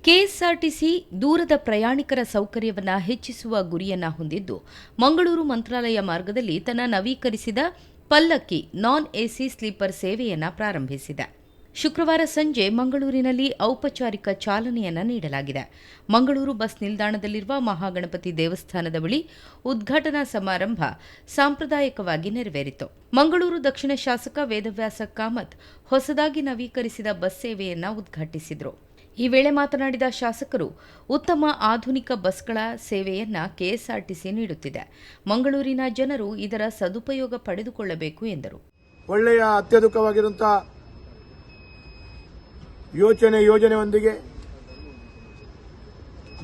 KSRTC ದೂರದ ಪ್ರಯಾಣಿಕರ ಸೌಕರ್ಯವನ್ನು ಹೆಚ್ಚಿಸುವ ಗುರಿಯನ್ನು ಹೊಂದಿದ್ದು, ಮಂಗಳೂರು ಮಂತ್ರಾಲಯ ಮಾರ್ಗದಲ್ಲಿ ತನ್ನ ನವೀಕರಿಸಿದ ಪಲ್ಲಕ್ಕಿ ನಾನ್ ಎಸಿ ಸ್ಲೀಪರ್ ಸೇವೆಯನ್ನು ಪ್ರಾರಂಭಿಸಿದೆ. ಶುಕ್ರವಾರ ಸಂಜೆ ಮಂಗಳೂರಿನಲ್ಲಿ ಔಪಚಾರಿಕ ಚಾಲನೆಯನ್ನು ನೀಡಲಾಗಿದೆ. ಮಂಗಳೂರು ಬಸ್ ನಿಲ್ದಾಣದಲ್ಲಿರುವ ಮಹಾಗಣಪತಿ ದೇವಸ್ಥಾನದ ಬಳಿ ಉದ್ಘಾಟನಾ ಸಮಾರಂಭ ಸಾಂಪ್ರದಾಯಿಕವಾಗಿ ನೆರವೇರಿತು. ಮಂಗಳೂರು ದಕ್ಷಿಣ ಶಾಸಕ ವೇದವ್ಯಾಸ ಕಾಮತ್ ಹೊಸದಾಗಿ ನವೀಕರಿಸಿದ ಬಸ್ ಸೇವೆಯನ್ನು ಉದ್ಘಾಟಿಸಿದರು. ಈ ವೇಳೆ ಮಾತನಾಡಿದ ಶಾಸಕರು, ಉತ್ತಮ ಆಧುನಿಕ ಬಸ್ಗಳ ಸೇವೆಯನ್ನು ಕೆಎಸ್ಆರ್ಟಿಸಿ ನೀಡುತ್ತಿದೆ. ಮಂಗಳೂರಿನ ಜನರು ಇದರ ಸದುಪಯೋಗ ಪಡೆದುಕೊಳ್ಳಬೇಕು ಎಂದರು. ಒಳ್ಳೆಯ ಅತ್ಯಧಿಕವಾಗಿರುವಂತಹ ಯೋಜನೆಯೊಂದಿಗೆ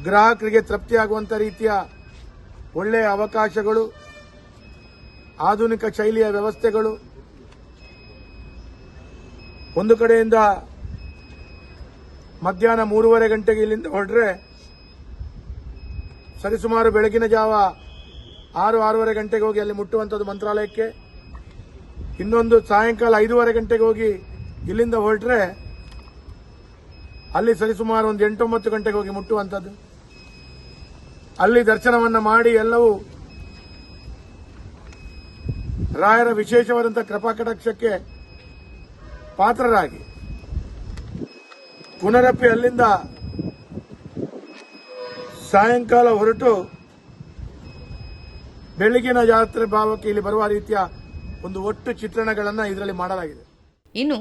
ಗ್ರಾಹಕರಿಗೆ ತೃಪ್ತಿಯಾಗುವಂಥ ರೀತಿಯ ಒಳ್ಳೆಯ ಅವಕಾಶಗಳು, ಆಧುನಿಕ ಶೈಲಿಯ ವ್ಯವಸ್ಥೆಗಳು, ಒಂದು ಕಡೆಯಿಂದ ಮಧ್ಯಾಹ್ನ 3:30 ಗಂಟೆಗೆ ಇಲ್ಲಿಂದ ಹೊರಟ್ರೆ ಸರಿಸುಮಾರು ಬೆಳಗಿನ ಜಾವ 6-6:30 ಗಂಟೆಗೆ ಹೋಗಿ ಅಲ್ಲಿ ಮುಟ್ಟುವಂಥದ್ದು ಮಂತ್ರಾಲಯಕ್ಕೆ. ಇನ್ನೊಂದು ಸಾಯಂಕಾಲ 5:30 ಗಂಟೆಗೆ ಹೋಗಿ ಇಲ್ಲಿಂದ ಹೊರಟ್ರೆ ಅಲ್ಲಿ ಸರಿಸುಮಾರು ಒಂದು 8-9 ಗಂಟೆಗೆ ಹೋಗಿ ಮುಟ್ಟುವಂಥದ್ದು. ಅಲ್ಲಿ ದರ್ಶನವನ್ನು ಮಾಡಿ ಎಲ್ಲವೂ ರಾಯರ ವಿಶೇಷವಾದಂತಹ ಕೃಪಾಕಟಾಕ್ಷಕ್ಕೆ ಪಾತ್ರರಾಗಿ ಪುನರಪ್ಪಿ ಅಲ್ಲಿಂದ ಸಾಯಂಕಾಲ ಹೊರಟು ಬೆಳಗಿನ ಜಾತ್ರೆ ಭಾವಕ್ಕೆ ಇಲ್ಲಿ ಬರುವ ರೀತಿಯ ಒಂದು ಒಟ್ಟು ಚಿತ್ರಣಗಳನ್ನು ಇದರಲ್ಲಿ ಮಾಡಲಾಗಿದೆ. ಇನ್ನು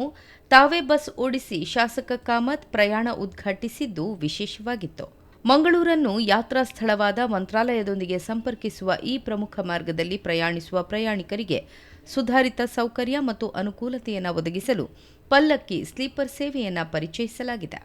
ತಾವೇ ಬಸ್ ಓಡಿಸಿ ಶಾಸಕ ಕಾಮತ್ ಪ್ರಯಾಣ ಉದ್ಘಾಟಿಸಿದ್ದು ವಿಶೇಷವಾಗಿತ್ತು. ಮಂಗಳೂರನ್ನು ಯಾತ್ರಾ ಸ್ಥಳವಾದ ಮಂತ್ರಾಲಯದೊಂದಿಗೆ ಸಂಪರ್ಕಿಸುವ ಈ ಪ್ರಮುಖ ಮಾರ್ಗದಲ್ಲಿ ಪ್ರಯಾಣಿಸುವ ಪ್ರಯಾಣಿಕರಿಗೆ ಸುಧಾರಿತ ಸೌಕರ್ಯ ಮತ್ತು ಅನುಕೂಲತೆಯನ್ನು ಒದಗಿಸಲು ಪಲ್ಲಕ್ಕಿ ಸ್ಲೀಪರ್ ಸೇವೆಯನ್ನು ಪರಿಚಯಿಸಲಾಗಿದೆ.